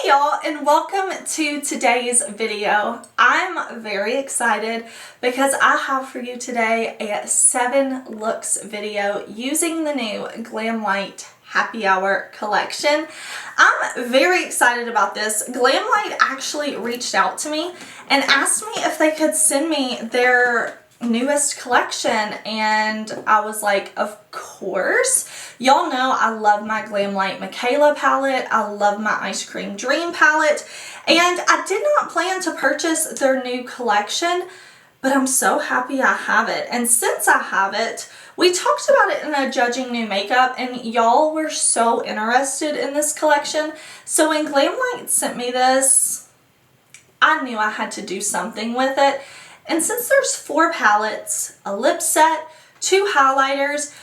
Hey y'all, and welcome to today's video. I'm very excited because I have for you today a 7 looks video using the new Glamlite Happy Hour collection. I'm very excited about this. Glamlite actually reached out to me and asked me if they could send me their newest collection, and I was like, of course. Y'all know I love my Glamlite Michaela palette. I love my Ice Cream Dream palette, and I did not plan to purchase their new collection, but I'm so happy I have it. And since I have it, we talked about it in a Judging New Makeup, and y'all were so interested in this collection. So when Glamlite sent me this, I knew I had to do something with it. And since there's 4 palettes, a lip set, 2 highlighters,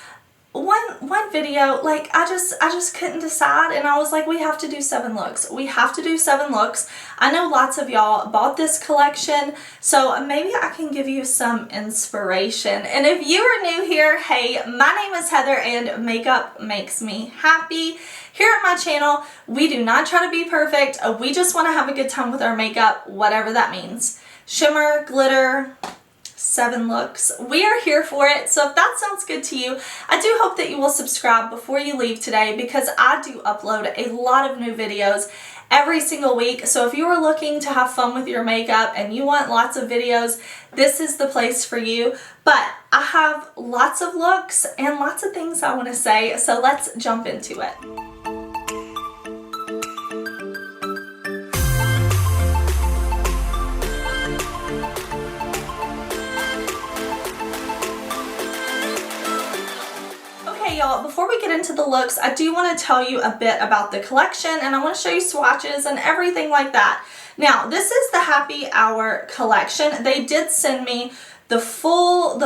one video, like I just couldn't decide, and I was like, we have to do 7 looks. We have to do 7 looks. I know lots of y'all bought this collection, so maybe I can give you some inspiration. And if you are new here, hey, my name is Heather and makeup makes me happy. Here at my channel, we do not try to be perfect. We just want to have a good time with our makeup, whatever that means. Shimmer, glitter, 7 looks. We are here for it. So if that sounds good to you, I do hope that you will subscribe before you leave today, because I do upload a lot of new videos every single week. So if you are looking to have fun with your makeup and you want lots of videos, this is the place for you. But I have lots of looks and lots of things I want to say, so let's jump into it. Y'all, before we get into the looks, I do want to tell you a bit about the collection, and I want to show you swatches and everything like that. Now, this is the Happy Hour collection. They did send me the full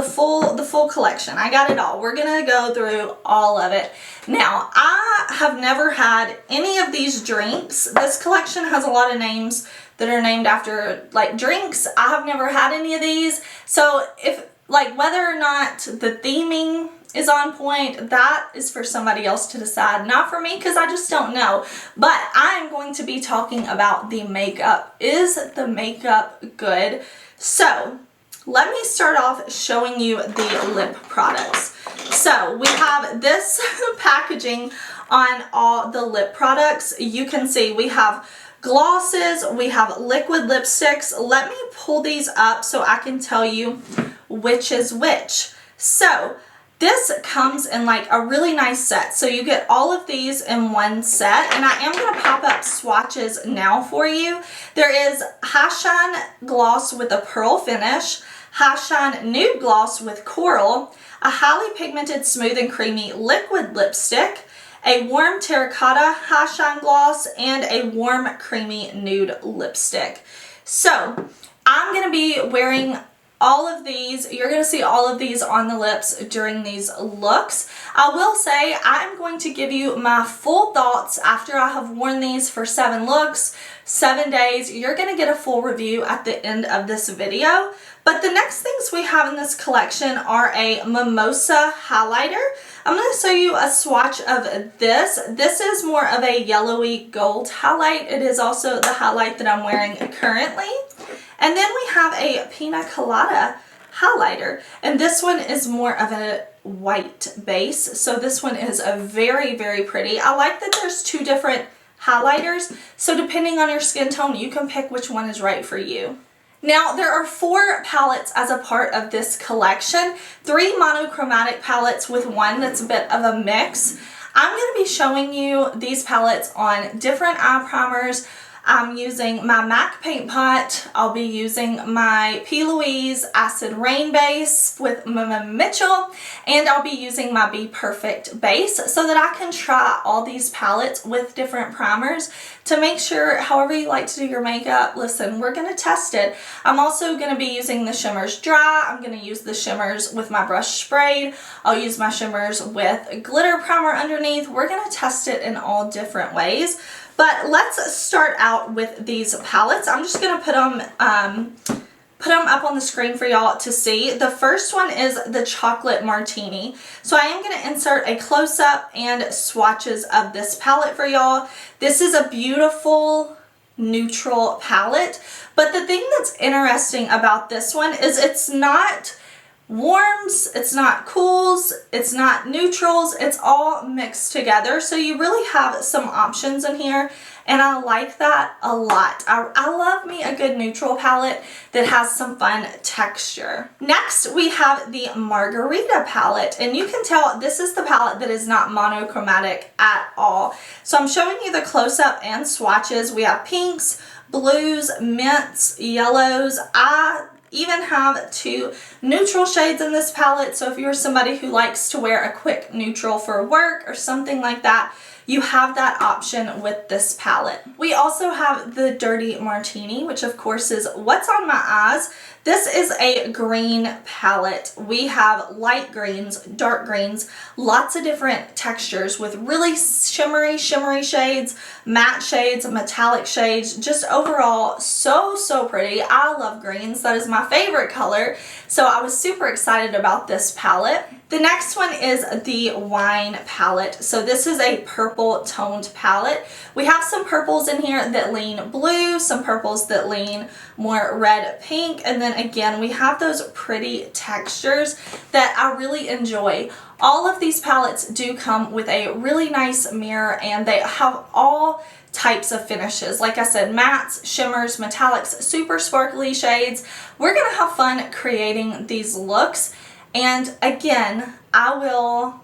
collection. I got it all. We're gonna go through all of it. Now, I have never had any of these drinks. This collection has a lot of names that are named after like drinks. I have never had any of these. So if like whether or not the theming is on point, that is for somebody else to decide, not for me, because I just don't know. But I'm going to be talking about the makeup. Is the makeup good? So let me start off showing you the lip products. So we have this packaging on all the lip products. You can see we have glosses, we have liquid lipsticks. Let me pull these up so I can tell you which is which. So this comes in like a really nice set. So you get all of these in one set, and I am going to pop up swatches now for you. There is High Shine Gloss with a pearl finish, High Shine Nude Gloss with coral, a highly pigmented smooth and creamy liquid lipstick, a warm terracotta High Shine Gloss, and a warm creamy nude lipstick. So I'm going to be wearing all of these. You're going to see all of these on the lips during these looks. I will say I'm going to give you my full thoughts after I have worn these for 7 looks, 7 days. You're going to get a full review at the end of this video. But the next things we have in this collection are a mimosa highlighter. I'm going to show you a swatch of this. This is more of a yellowy gold highlight. It is also the highlight that I'm wearing currently. And then we have a pina colada highlighter, and this one is more of a white base. So this one is a very, very pretty. I like that there's 2 different highlighters, so depending on your skin tone, you can pick which one is right for you. Now, there are 4 palettes as a part of this collection, 3 monochromatic palettes with 1 that's a bit of a mix. I'm going to be showing you these palettes on different eye primers. I'm using my MAC paint pot. I'll be using my P. Louise Acid Rain base with Mitchell, and I'll be using my BPERFECT base so that I can try all these palettes with different primers to make sure however you like to do your makeup. Listen, we're going to test it. I'm also going to be using the shimmers dry. I'm going to use the shimmers with my brush sprayed. I'll use my shimmers with a glitter primer underneath. We're going to test it in all different ways. But let's start out with these palettes. I'm just going to put them up on the screen for y'all to see. The first one is the Chocolate Martini. So I am going to insert a close-up and swatches of this palette for y'all. This is a beautiful neutral palette. But the thing that's interesting about this one is it's not warms, it's not cools, it's not neutrals, it's all mixed together. So you really have some options in here, and I like that a lot. I love me a good neutral palette that has some fun texture. Next, we have the Margarita palette, and you can tell this is the palette that is not monochromatic at all. So I'm showing you the close-up and swatches. We have pinks, blues, mints, yellows. I even have 2 neutral shades in this palette, so if you're somebody who likes to wear a quick neutral for work or something like that, you have that option with this palette. We also have the Dirty Martini, which of course is what's on my eyes. This is a green palette. We have light greens, dark greens, lots of different textures with really shimmery shades, matte shades, metallic shades, just overall so pretty. I love greens. That is my favorite color. So I was super excited about this palette. The next one is the Wine palette. So this is a purple toned palette. We have some purples in here that lean blue, some purples that lean more red pink, and then again we have those pretty textures that I really enjoy. All of these palettes do come with a really nice mirror, and they have all types of finishes. Like I said, mattes, shimmers, metallics, super sparkly shades. We're gonna have fun creating these looks. And again, I will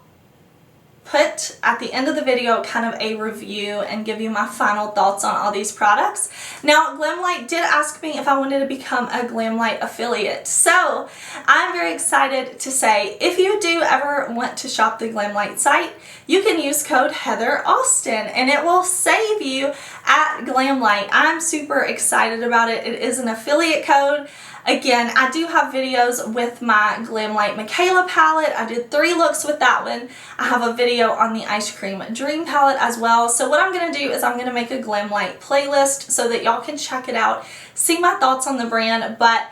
put at the end of the video kind of a review and give you my final thoughts on all these products. Now, Glamlite did ask me if I wanted to become a Glamlite affiliate. So I'm very excited to say, if you do ever want to shop the Glamlite site, you can use code HeatherAustin and it will save you at Glamlite. I'm super excited about it. It is an affiliate code. Again, I do have videos with my Glamlite Michaela palette. I did 3 looks with that one. I have a video on the Ice Cream Dream palette as well. So what I'm going to do is I'm going to make a Glamlite playlist so that y'all can check it out, see my thoughts on the brand. But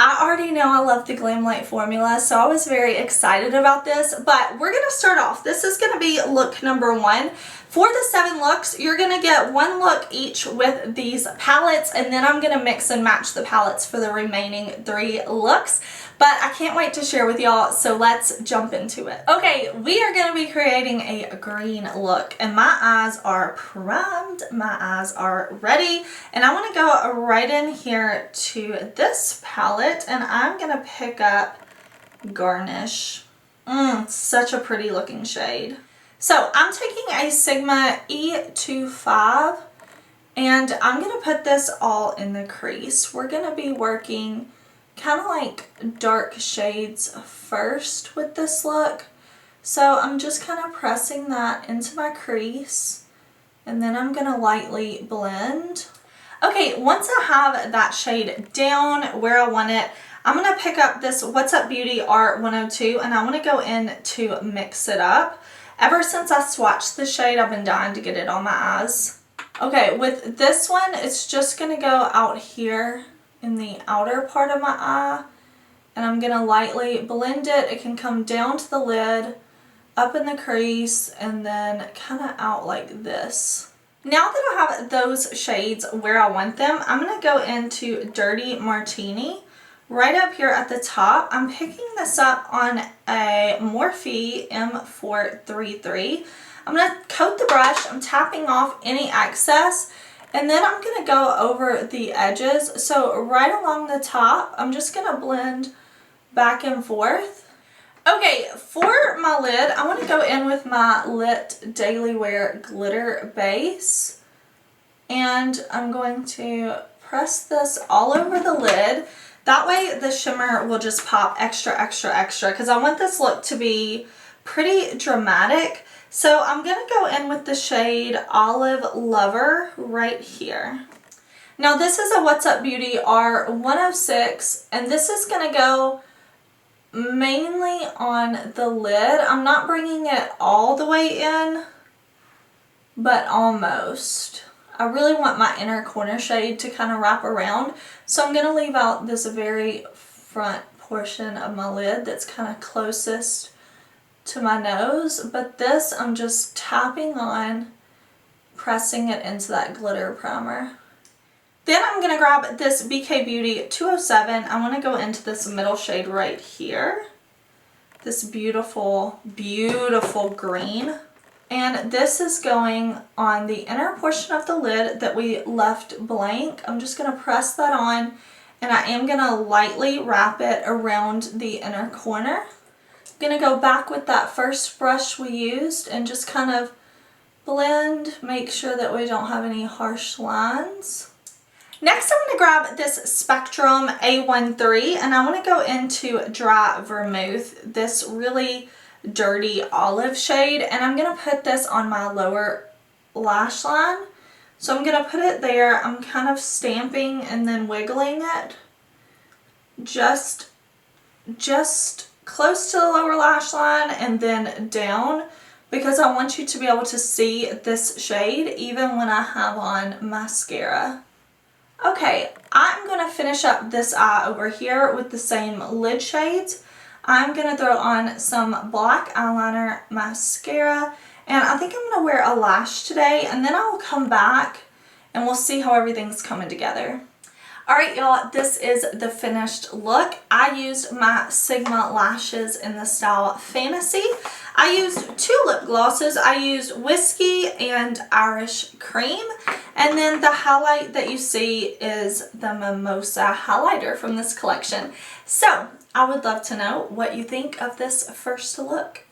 I already know I love the Glamlite formula, so I was very excited about this. But we're going to start off. This is going to be look number 1. For the 7 looks, you're going to get 1 look each with these palettes, and then I'm going to mix and match the palettes for the remaining 3 looks. But I can't wait to share with y'all, so let's jump into it. Okay, we are going to be creating a green look, and my eyes are primed, my eyes are ready, and I want to go right in here to this palette, and I'm going to pick up Garnish. Such a pretty looking shade. So I'm taking a Sigma E25, and I'm going to put this all in the crease. We're going to be working kind of like dark shades first with this look. So I'm just kind of pressing that into my crease, and then I'm going to lightly blend. Okay, once I have that shade down where I want it, I'm going to pick up this What's Up Beauty R102, and I want to go in to mix it up. Ever since I swatched the shade, I've been dying to get it on my eyes. Okay, with this one, it's just going to go out here in the outer part of my eye, and I'm going to lightly blend it. It can come down to the lid, up in the crease, and then kind of out like this. Now that I have those shades where I want them, I'm going to go into Dirty Martini. Right up here at the top, I'm picking this up on a Morphe M433. I'm going to coat the brush, I'm tapping off any excess, and then I'm going to go over the edges. So right along the top, I'm just going to blend back and forth. Okay, for my lid, I want to go in with my Lit Daily Wear Glitter Base, and I'm going to press this all over the lid. That way the shimmer will just pop extra, because I want this look to be pretty dramatic. So I'm going to go in with the shade Olive Lover right here. Now this is a What's Up Beauty R106, and this is going to go mainly on the lid. I'm not bringing it all the way in, but almost. I really want my inner corner shade to kind of wrap around, so I'm going to leave out this very front portion of my lid that's kind of closest to my nose, but this I'm just tapping on, pressing it into that glitter primer. Then I'm going to grab this BK Beauty 207. I want to go into this middle shade right here. This beautiful, beautiful green. And this is going on the inner portion of the lid that we left blank. I'm just going to press that on, and I am going to lightly wrap it around the inner corner. I'm going to go back with that first brush we used and just kind of blend, make sure that we don't have any harsh lines. Next, I'm going to grab this Spectrum A13, and I want to go into Dry Vermouth, this really dirty olive shade, and I'm going to put this on my lower lash line. So I'm going to put it there. I'm kind of stamping and then wiggling it just close to the lower lash line and then down, because I want you to be able to see this shade even when I have on mascara. Okay, I'm going to finish up this eye over here with the same lid shades. I'm going to throw on some black eyeliner, mascara, and I think I'm going to wear a lash today, and then I'll come back and we'll see how everything's coming together. Alright y'all, this is the finished look. I used my Sigma lashes in the style Fantasy. I used 2 lip glosses. I used Whiskey and Irish Cream. And then the highlight that you see is the Mimosa highlighter from this collection. So, I would love to know what you think of this first look.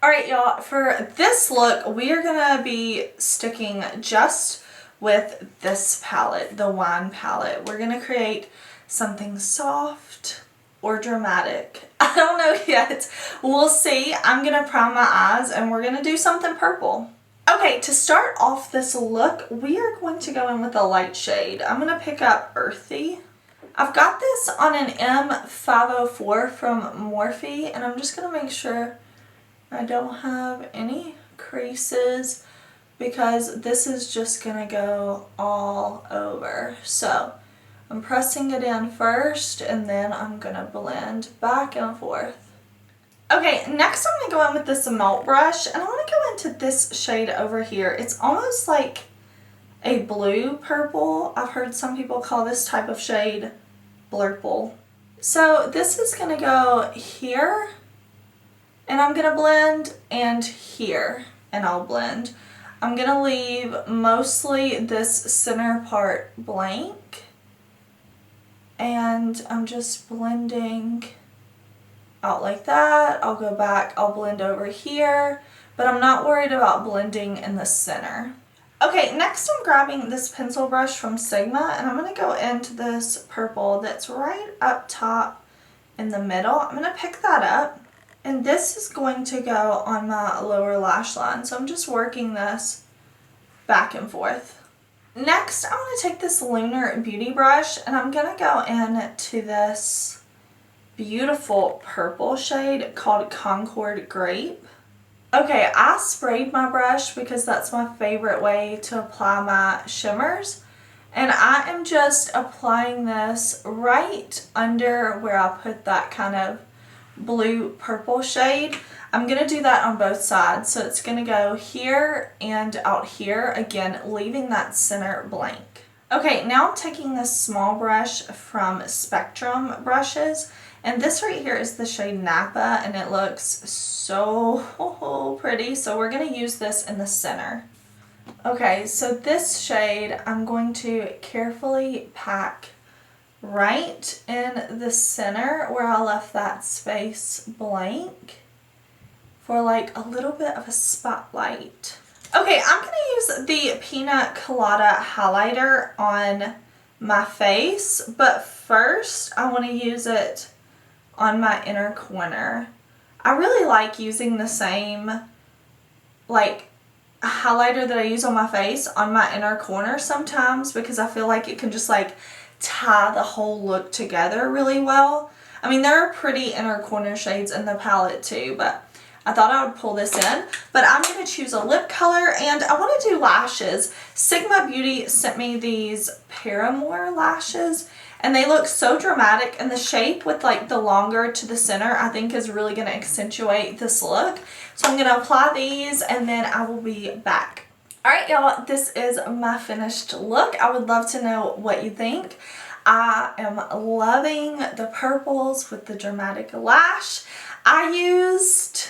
Alright y'all, for this look, we are going to be sticking just with this palette, the Wine palette. We're going to create something soft or dramatic. I don't know yet. We'll see. I'm going to prime my eyes and we're going to do something purple. Okay, to start off this look, we are going to go in with a light shade. I'm going to pick up Earthy. I've got this on an M504 from Morphe, and I'm just going to make sure I don't have any creases, because this is just going to go all over. So I'm pressing it in first, and then I'm going to blend back and forth. Okay, next I'm going to go in with this melt brush, and I want to go into this shade over here. It's almost like a blue purple. I've heard some people call this type of shade blurple. So this is going to go here, and I'm going to blend, and here, and I'll blend. I'm going to leave mostly this center part blank, and I'm just blending out like that. I'll go back, I'll blend over here, but I'm not worried about blending in the center. Okay, next I'm grabbing this pencil brush from Sigma, and I'm going to go into this purple that's right up top in the middle. I'm going to pick that up. And this is going to go on my lower lash line. So I'm just working this back and forth. Next, I'm going to take this Lunar Beauty brush, and I'm going to go into this beautiful purple shade called Concord Grape. Okay, I sprayed my brush because that's my favorite way to apply my shimmers. And I am just applying this right under where I put that kind of blue purple shade. I'm going to do that on both sides, so it's going to go here and out here, again leaving that center blank. Okay, now I'm taking this small brush from Spectrum brushes, and this right here is the shade Napa, and it looks so pretty, so we're going to use this in the center. Okay, so this shade I'm going to carefully pack right in the center where I left that space blank for like a little bit of a spotlight. Okay, I'm going to use the Pina Colada highlighter on my face, but first I want to use it on my inner corner. I really like using the same like highlighter that I use on my face on my inner corner sometimes, because I feel like it can just like tie the whole look together really well. I mean, there are pretty inner corner shades in the palette too, but I thought I would pull this in. But I'm going to choose a lip color, and I want to do lashes. Sigma Beauty sent me these Paramour lashes, and they look so dramatic, and the shape with like the longer to the center I think is really going to accentuate this look. So I'm going to apply these, and then I will be back. Alright y'all, this is my finished look. I would love to know what you think. I am loving the purples with the dramatic lash. I used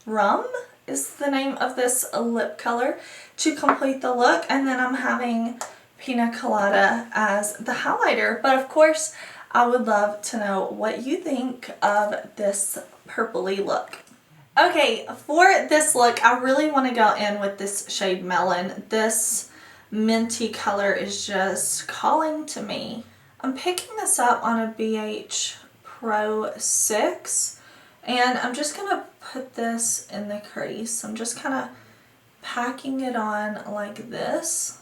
Rum is the name of this lip color to complete the look, and then I'm having Pina Colada as the highlighter. But of course, I would love to know what you think of this purpley look. Okay, for this look, I really want to go in with this shade Melon. This minty color is just calling to me. I'm picking this up on a BH Pro 6, and I'm just going to put this in the crease. I'm just kind of packing it on like this.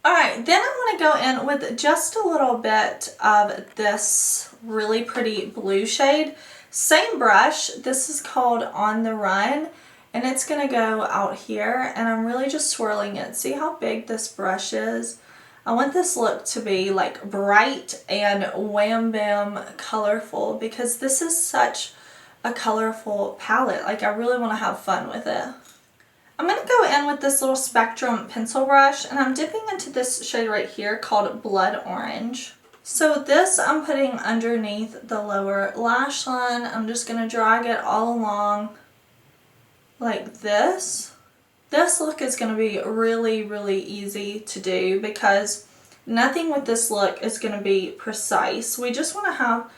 Alright, then I want to go in with just a little bit of this really pretty blue shade. Same brush, this is called On the Run, and it's going to go out here, and I'm really just swirling it. See how big this brush is? I want this look to be like bright and wham bam colorful, because this is such a colorful palette. Like, I really want to have fun with it. I'm going to go in with this little Spectrum pencil brush, and I'm dipping into this shade right here called Blood Orange. So this I'm putting underneath the lower lash line. I'm just going to drag it all along like this. This look is going to be really, really easy to do because nothing with this look is going to be precise. We just want to have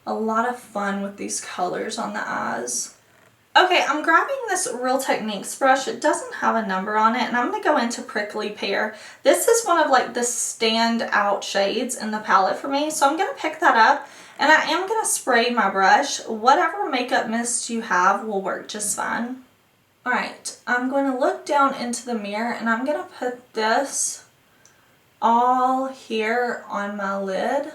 a lot of fun with these colors on the eyes. Okay, I'm grabbing this Real Techniques brush. It doesn't have a number on it, and I'm going to go into Prickly Pear. This is one of like the standout shades in the palette for me, so I'm going to pick that up, and I am going to spray my brush. Whatever makeup mist you have will work just fine. Alright, I'm going to look down into the mirror, and I'm going to put this all here on my lid.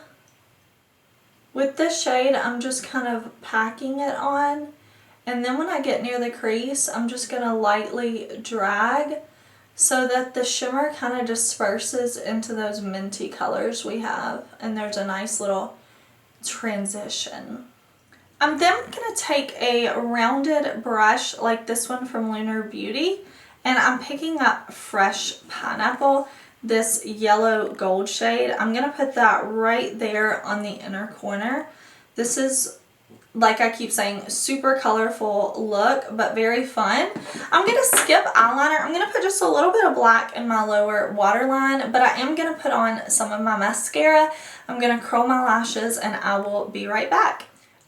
With this shade, I'm just kind of packing it on. And then when I get near the crease, I'm just going to lightly drag so that the shimmer kind of disperses into those minty colors we have. And there's a nice little transition. I'm then going to take a rounded brush like this one from Lunar Beauty, and I'm picking up Fresh Pineapple, this yellow gold shade. I'm going to put that right there on the inner corner. This is, like I keep saying, super colorful look, but very fun. I'm going to skip eyeliner. I'm going to put just a little bit of black in my lower waterline, but I am going to put on some of my mascara. I'm going to curl my lashes, and I will be right back.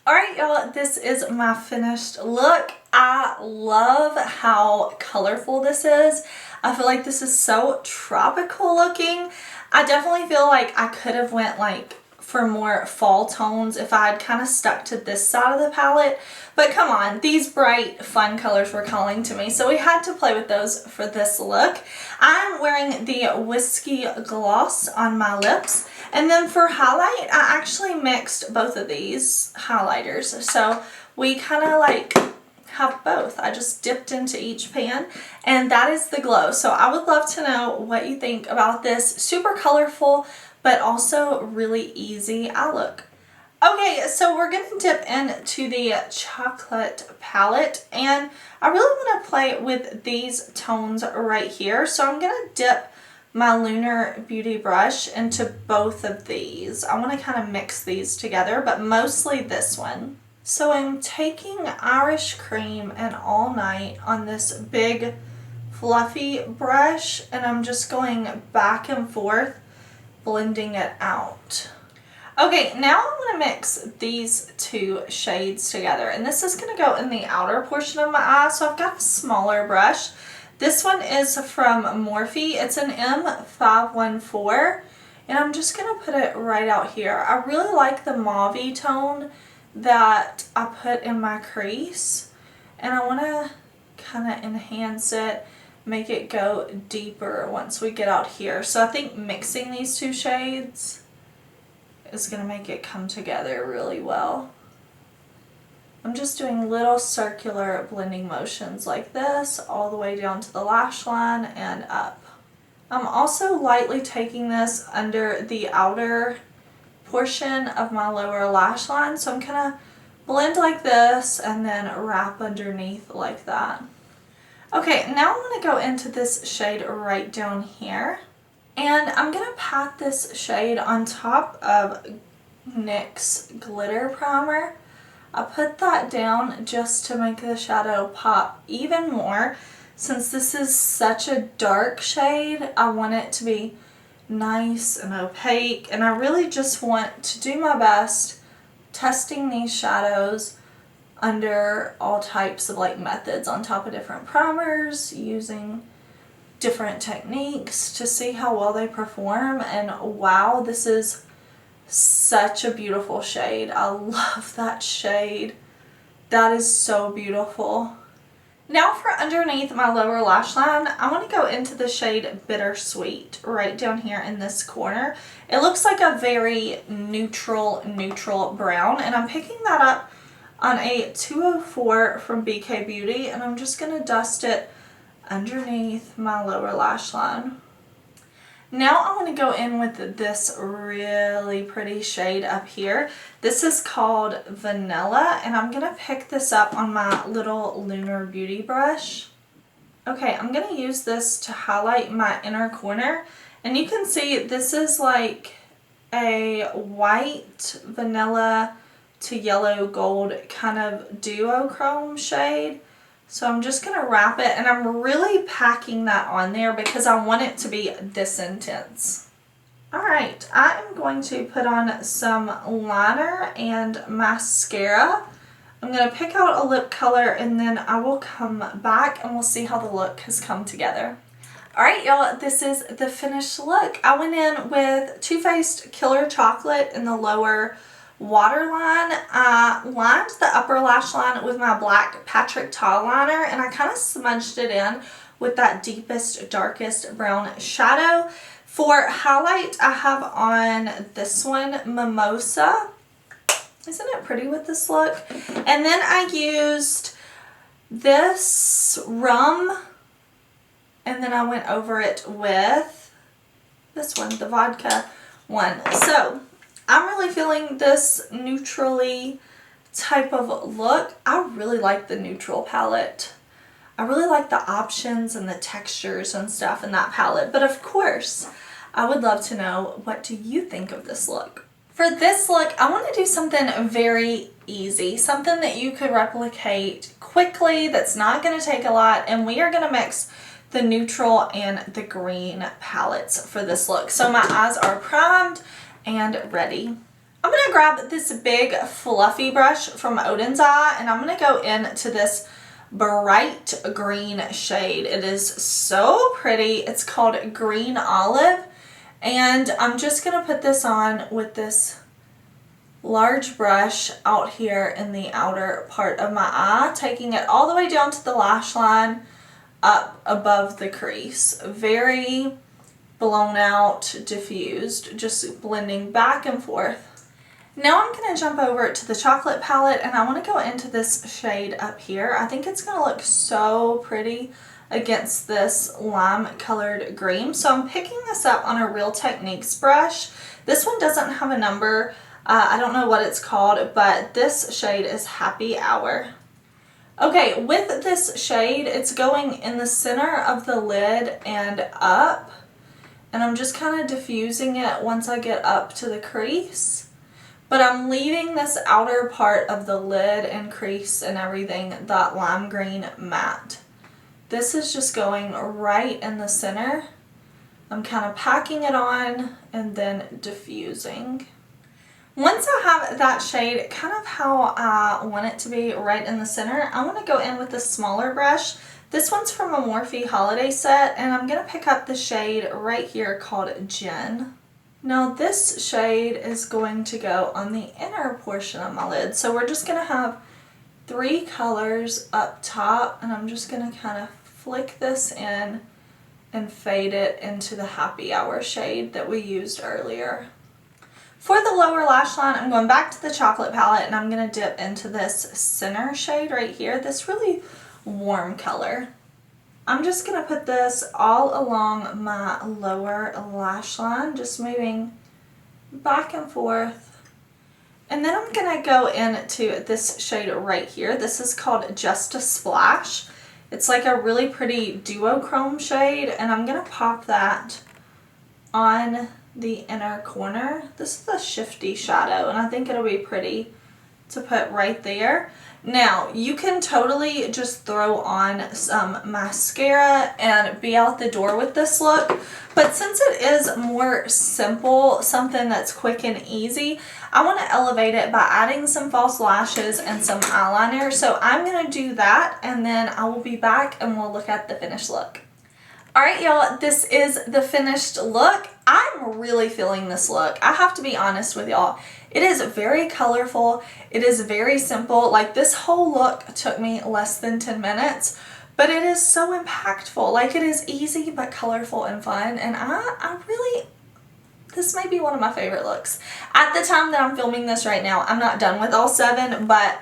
Alright y'all, this is my finished look. I love how colorful this is. I feel like this is so tropical looking. I definitely feel like I could have went like for more fall tones if I had kind of stuck to this side of the palette. But come on, these bright, fun colors were calling to me, so we had to play with those for this look. I'm wearing the Whiskey Gloss on my lips. And then for highlight, I actually mixed both of these highlighters. So we kind of like have both. I just dipped into each pan, and that is the glow. So I would love to know what you think about this super colorful, but also really easy eye look. Okay, so we're going to dip into the chocolate palette, and I really want to play with these tones right here. So I'm going to dip my Lunar Beauty brush into both of these. I want to kind of mix these together, but mostly this one. So I'm taking Irish Cream and All Night on this big fluffy brush, and I'm just going back and forth, blending it out. Okay, now I want to mix these two shades together, and this is going to go in the outer portion of my eye. So I've got a smaller brush. This one is from Morphe. It's an M514, and I'm just going to put it right out here. I really like the mauve tone that I put in my crease, and I want to kind of enhance it, make it go deeper once we get out here. So I think mixing these two shades is going to make it come together really well. I'm just doing little circular blending motions like this all the way down to the lash line and up. I'm also lightly taking this under the outer portion of my lower lash line, so I'm kind of blend like this and then wrap underneath like that. Okay, now I'm going to go into this shade right down here. And I'm going to pat this shade on top of NYX Glitter Primer. I put that down just to make the shadow pop even more. Since this is such a dark shade, I want it to be nice and opaque. And I really just want to do my best testing these shadows under all types of like methods on top of different primers, using different techniques to see how well they perform. And wow, this is such a beautiful shade. I love that shade. That is so beautiful. Now for underneath my lower lash line, I want to go into the shade Bittersweet right down here in this corner. It looks like a very neutral brown, and I'm picking that up on a 204 from BK Beauty, and I'm just going to dust it underneath my lower lash line. Now I want to go in with this really pretty shade up here. This is called Vanilla, and I'm going to pick this up on my little Lunar Beauty brush. Okay, I'm going to use this to highlight my inner corner, and you can see this is like a white vanilla to yellow gold kind of duochrome shade. So I'm just going to wrap it, and I'm really packing that on there because I want it to be this intense. Alright, I am going to put on some liner and mascara. I'm going to pick out a lip color, and then I will come back and we'll see how the look has come together. Alright y'all, this is the finished look. I went in with Too Faced Killer Chocolate in the lower waterline. I lined the upper lash line with my black Patrick Ta liner, and I kind of smudged it in with that deepest, darkest brown shadow. For highlight, I have on this one, Mimosa. Isn't it pretty with this look? And then I used this Rum, and then I went over it with this one, the vodka one. So I'm really feeling this neutrally type of look. I really like the neutral palette. I really like the options and the textures and stuff in that palette. But of course, I would love to know, what do you think of this look? For this look, I want to do something very easy, something that you could replicate quickly, that's not going to take a lot, and we are going to mix the neutral and the green palettes for this look. So my eyes are primed and ready. I'm going to grab this big fluffy brush from Odin's Eye, and I'm going to go into this bright green shade. It is so pretty. It's called Green Olive, and I'm just going to put this on with this large brush out here in the outer part of my eye, taking it all the way down to the lash line up above the crease. Very blown out, diffused, just blending back and forth. Now I'm going to jump over to the chocolate palette, and I want to go into this shade up here. I think it's going to look so pretty against this lime colored green. So I'm picking this up on a Real Techniques brush. This one doesn't have a number. I don't know what it's called, but this shade is Happy Hour. Okay, with this shade, it's going in the center of the lid and up. And I'm just kind of diffusing it once I get up to the crease. But I'm leaving this outer part of the lid and crease and everything that lime green matte. This is just going right in the center. I'm kind of packing it on and then diffusing. Once I have that shade kind of how I want it to be right in the center, I want to go in with a smaller brush. This one's from a Morphe holiday set, and I'm going to pick up the shade right here called Jen. Now this shade is going to go on the inner portion of my lid. So we're just going to have 3 colors up top, and I'm just going to kind of flick this in and fade it into the Happy Hour shade that we used earlier. For the lower lash line, I'm going back to the chocolate palette, and I'm going to dip into this center shade right here, this really warm color. I'm just going to put this all along my lower lash line, just moving back and forth. And then I'm going to go into this shade right here. This is called Just a Splash. It's like a really pretty duochrome shade, and I'm going to pop that on the inner corner. This is a shifty shadow, and I think it'll be pretty to put right there. Now, you can totally just throw on some mascara and be out the door with this look, but since it is more simple, something that's quick and easy, I want to elevate it by adding some false lashes and some eyeliner. So I'm going to do that, and then I will be back and we'll look at the finished look. Alright y'all, this is the finished look. I'm really feeling this look. I have to be honest with y'all. It is very colorful. It is very simple. Like, this whole look took me less than 10 minutes, but it is so impactful. Like, it is easy but colorful and fun, and I really, this may be one of my favorite looks. At the time that I'm filming this right now, I'm not done with all 7, but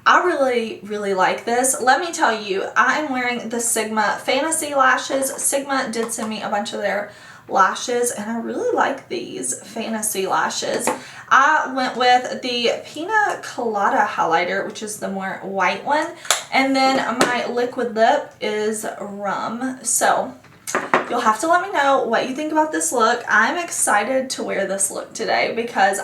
I really, really like this. Let me tell you, I am wearing the Sigma Fantasy Lashes. Sigma did send me a bunch of their lashes, and I really like these Fantasy Lashes. I went with the Pina Colada highlighter, which is the more white one, and then my liquid lip is Rum. So you'll have to let me know what you think about this look. I'm excited to wear this look today because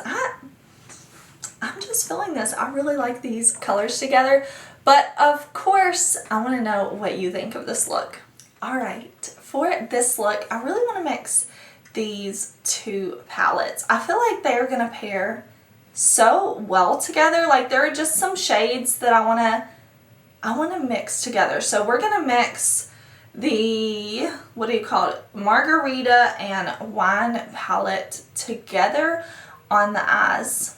I'm just feeling this. I really like these colors together, but of course I want to know what you think of this look. Alright, for this look, I really want to mix these 2 palettes. I feel like they're going to pair so well together. Like, there are just some shades that I want to mix together. So we're going to mix the, what do you call it, margarita and wine palette together on the eyes.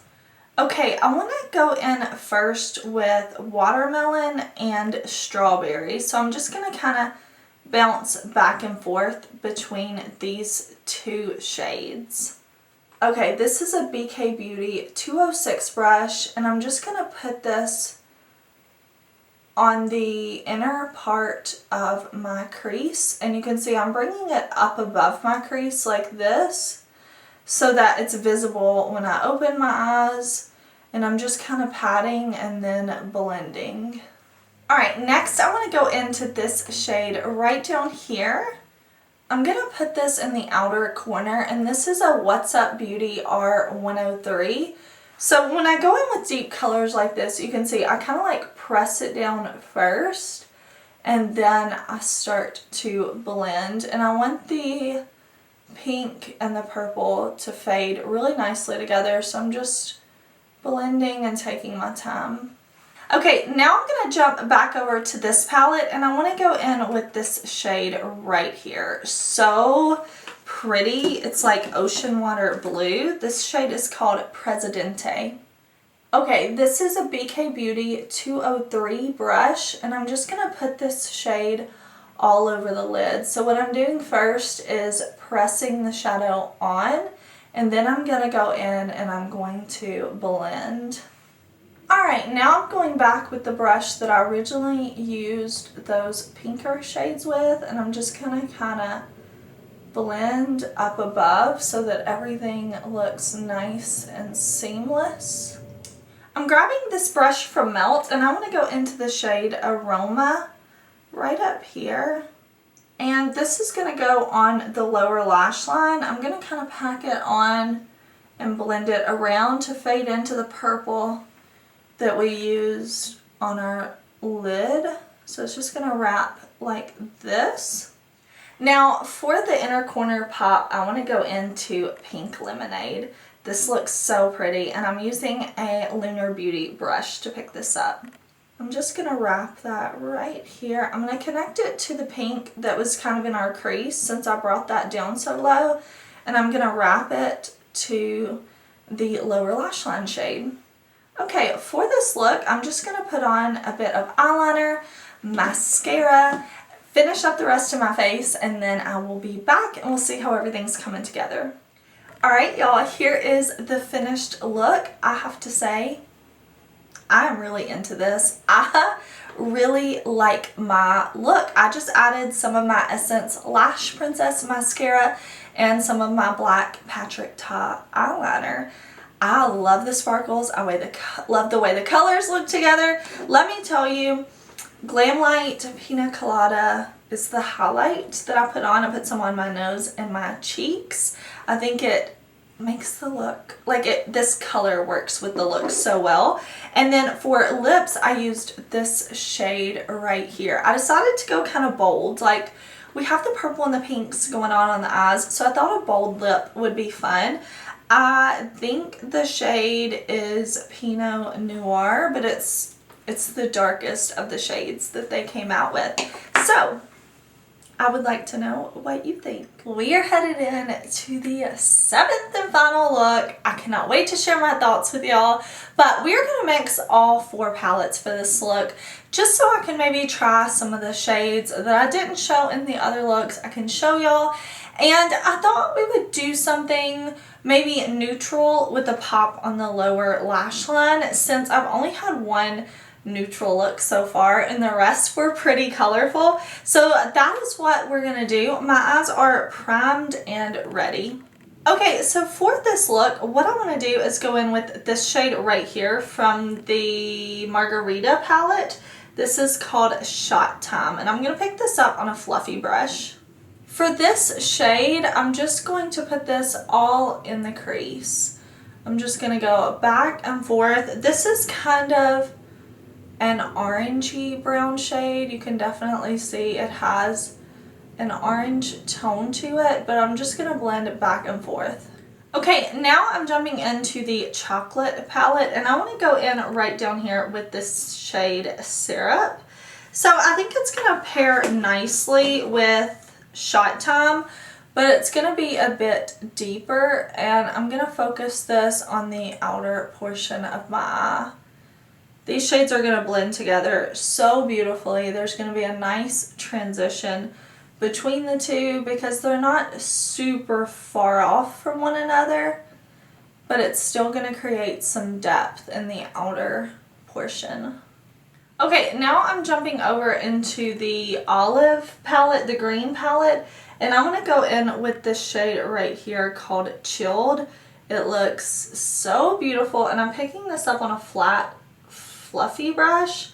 Okay, I want to go in first with watermelon and strawberry. So I'm just going to kind of bounce back and forth between these 2 shades. Okay, this is a BK Beauty 206 brush, and I'm just going to put this on the inner part of my crease, and you can see I'm bringing it up above my crease like this so that it's visible when I open my eyes, and I'm just kind of patting and then blending. Alright, next I want to go into this shade right down here. I'm going to put this in the outer corner, and this is a What's Up Beauty R103. So when I go in with deep colors like this, you can see I kind of like press it down first, and then I start to blend, and I want the pink and the purple to fade really nicely together, so I'm just blending and taking my time. Okay, now I'm going to jump back over to this palette, and I want to go in with this shade right here. So pretty. It's like ocean water blue. This shade is called Presidente. Okay, this is a BK Beauty 203 brush, and I'm just going to put this shade all over the lid. So what I'm doing first is pressing the shadow on, and then I'm going to go in and I'm going to blend. Alright, now I'm going back with the brush that I originally used those pinker shades with, and I'm just going to kind of blend up above so that everything looks nice and seamless. I'm grabbing this brush from Melt, and I want to go into the shade Aroma right up here. And this is going to go on the lower lash line. I'm going to kind of pack it on and blend it around to fade into the purple that we used on our lid. So it's just going to wrap like this. Now for the inner corner pop, I want to go into Pink Lemonade. This looks so pretty, and I'm using a Lunar Beauty brush to pick this up. I'm just going to wrap that right here. I'm going to connect it to the pink that was kind of in our crease since I brought that down so low, and I'm going to wrap it to the lower lash line shade. Okay, for this look, I'm just going to put on a bit of eyeliner, mascara, finish up the rest of my face, and then I will be back and we'll see how everything's coming together. Alright y'all, here is the finished look. I have to say, I'm really into this. I really like my look. I just added some of my Essence Lash Princess mascara and some of my black Patrick Ta eyeliner. I love the sparkles. I love the way the colors look together. Let me tell you, Glamlite Pina Colada is the highlight that I put on. I put some on my nose and my cheeks. I think it makes the look, like this color works with the look so well. And then for lips, I used this shade right here. I decided to go kind of bold. Like, we have the purple and the pinks going on the eyes, so I thought a bold lip would be fun. I think the shade is Pinot Noir, but it's the darkest of the shades that they came out with. So I would like to know what you think. We are headed in to the 7th and final look. I cannot wait to share my thoughts with y'all, but we're going to mix all 4 palettes for this look just so I can maybe try some of the shades that I didn't show in the other looks. I can show y'all, and I thought we would do something maybe neutral with a pop on the lower lash line, since I've only had one neutral look so far and the rest were pretty colorful. So that is what we're gonna do. My eyes are primed and ready. Okay, so for this look, what I want to do is go in with this shade right here from the Margarita palette. This is called Shot Time, and I'm going to pick this up on a fluffy brush. For this shade, I'm just going to put this all in the crease. I'm just going to go back and forth. This is kind of an orangey brown shade. You can definitely see it has an orange tone to it, but I'm just going to blend it back and forth. Okay, now I'm jumping into the chocolate palette, and I want to go in right down here with this shade Syrup. So I think it's going to pair nicely with Shot Time, but it's going to be a bit deeper, and I'm going to focus this on the outer portion of my eye. These shades are going to blend together so beautifully. There's going to be a nice transition between the two because they're not super far off from one another, but it's still going to create some depth in the outer portion. Okay, now I'm jumping over into the olive palette, the green palette, and I'm going to go in with this shade right here called Chilled. It looks so beautiful, and I'm picking this up on a flat, fluffy brush.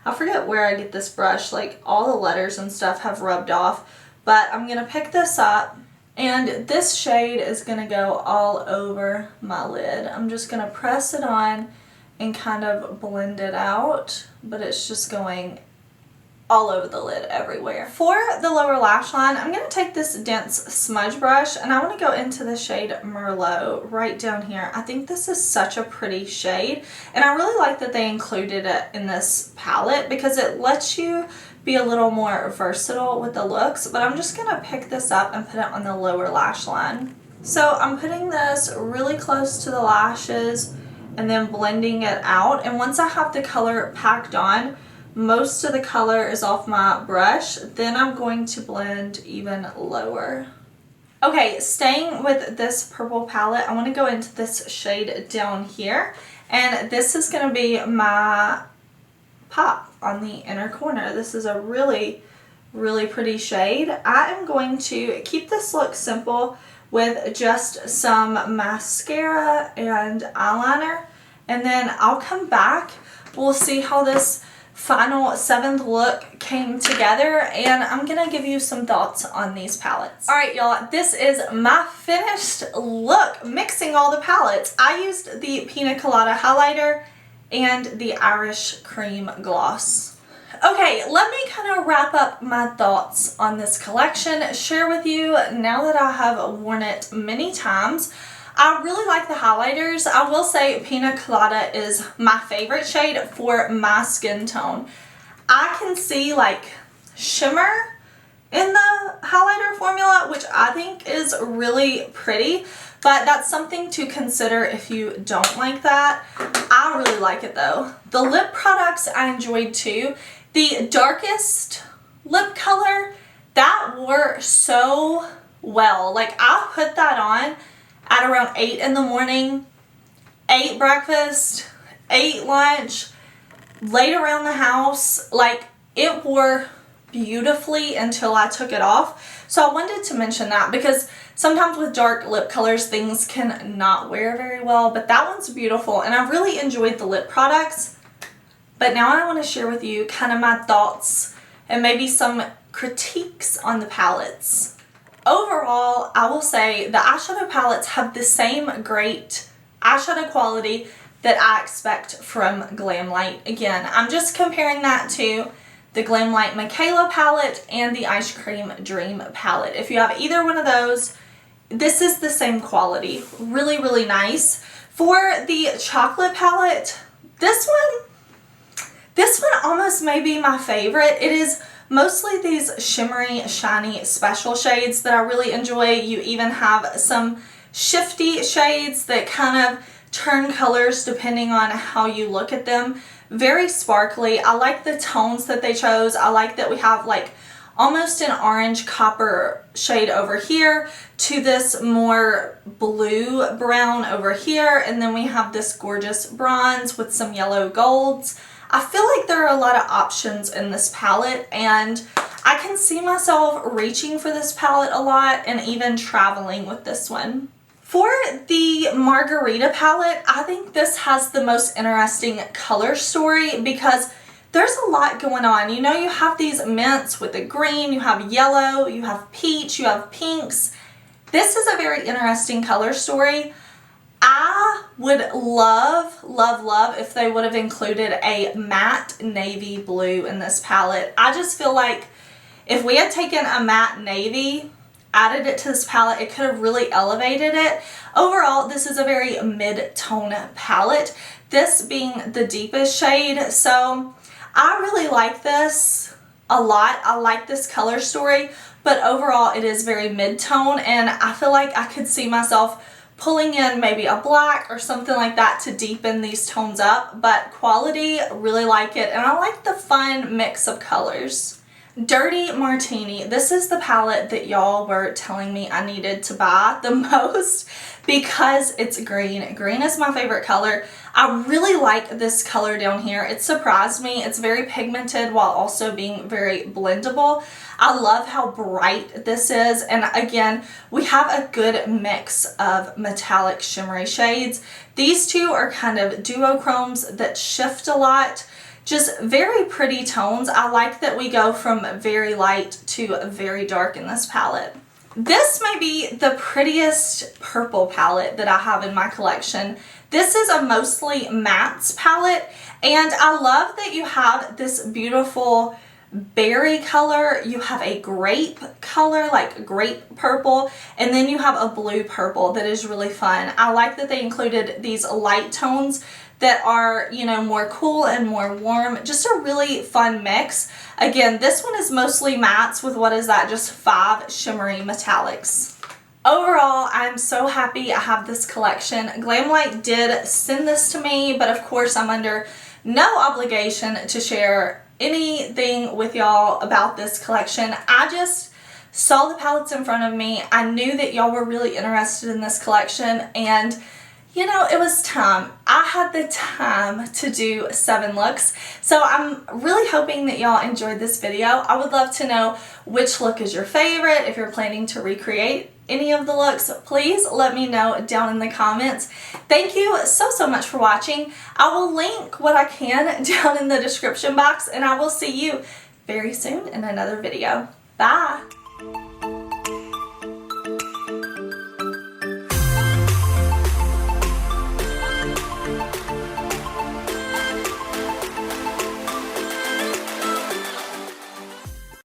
I forget where I get this brush, like all the letters and stuff have rubbed off, but I'm going to pick this up, and this shade is going to go all over my lid. I'm just going to press it on and kind of blend it out, but it's just going all over the lid everywhere. For the lower lash line, I'm going to take this dense smudge brush, and I want to go into the shade Merlot right down here. I think this is such a pretty shade, and I really like that they included it in this palette because it lets you be a little more versatile with the looks. But I'm just going to pick this up and put it on the lower lash line. So I'm putting this really close to the lashes and then blending it out, and once I have the color packed on, most of the color is off my brush, then I'm going to blend even lower. Okay, staying with this purple palette, I want to go into this shade down here, and this is going to be my pop on the inner corner. This is a really, really pretty shade. I am going to keep this look simple with just some mascara and eyeliner, and then I'll come back. We'll see how this final 7th look came together, and I'm gonna give you some thoughts on these palettes. Alright y'all, this is my finished look mixing all the palettes. I used the Pina Colada highlighter and the Irish Cream gloss. Okay, let me kind of wrap up my thoughts on this collection, share with you now that I have worn it many times. I really like the highlighters. I will say Pina Colada is my favorite shade for my skin tone. I can see like shimmer in the highlighter formula, which I think is really pretty, but that's something to consider if you don't like that. I really like it though. The lip products I enjoyed too. The darkest lip color, that wore so well. Like I put that on at around 8 in the morning, ate breakfast, ate lunch, laid around the house. Like it wore beautifully until I took it off. So I wanted to mention that because sometimes with dark lip colors things can not wear very well, but that one's beautiful, and I really enjoyed the lip products. But now I want to share with you kind of my thoughts and maybe some critiques on the palettes. Overall, I will say the eyeshadow palettes have the same great eyeshadow quality that I expect from Glamlite. Again, I'm just comparing that to the Glamlite Michaela palette and the Ice Cream Dream palette. If you have either one of those, this is the same quality. Really, really nice. For the chocolate palette, this one almost may be my favorite. It is mostly these shimmery, shiny, special shades that I really enjoy. You even have some shifty shades that kind of turn colors depending on how you look at them. Very sparkly. I like the tones that they chose. I like that we have like almost an orange copper shade over here to this more blue brown over here, and then we have this gorgeous bronze with some yellow golds. I feel like there are a lot of options in this palette, and I can see myself reaching for this palette a lot and even traveling with this one. For the Margarita palette, I think this has the most interesting color story because there's a lot going on. You know, you have these mints with the green, you have yellow, you have peach, you have pinks. This is a very interesting color story. I would love, love, love if they would have included a matte navy blue in this palette. I just feel like if we had taken a matte navy, added it to this palette, it could have really elevated it. Overall, this is a very mid-tone palette, this being the deepest shade. So I really like this a lot. I like this color story, but overall it is very mid-tone, and I feel like I could see myself pulling in maybe a black or something like that to deepen these tones up. But quality, really like it, and I like the fun mix of colors. Dirty Martini. This is the palette that y'all were telling me I needed to buy the most because it's green. Green is my favorite color. I really like this color down here. It surprised me. It's very pigmented while also being very blendable. I love how bright this is, and again, we have a good mix of metallic shimmery shades. These two are kind of duochromes that shift a lot. Just very pretty tones. I like that we go from very light to very dark in this palette. This may be the prettiest purple palette that I have in my collection. This is a mostly mattes palette, and I love that you have this beautiful berry color, you have a grape color, like grape purple, and then you have a blue purple that is really fun. I like that they included these light tones that are, you know, more cool and more warm. Just a really fun mix. Again, this one is mostly mattes with what is that, just 5 shimmery metallics. Overall, I'm so happy I have this collection. Glamlite did send this to me, but of course I'm under no obligation to share anything with y'all about this collection. I just saw the palettes in front of me. I knew that y'all were really interested in this collection, and you know, it was time. I had the time to do 7 looks. So I'm really hoping that y'all enjoyed this video. I would love to know which look is your favorite. If you're planning to recreate any of the looks, please let me know down in the comments. Thank you so much for watching. I will link what I can down in the description box, and I will see you very soon in another video. Bye!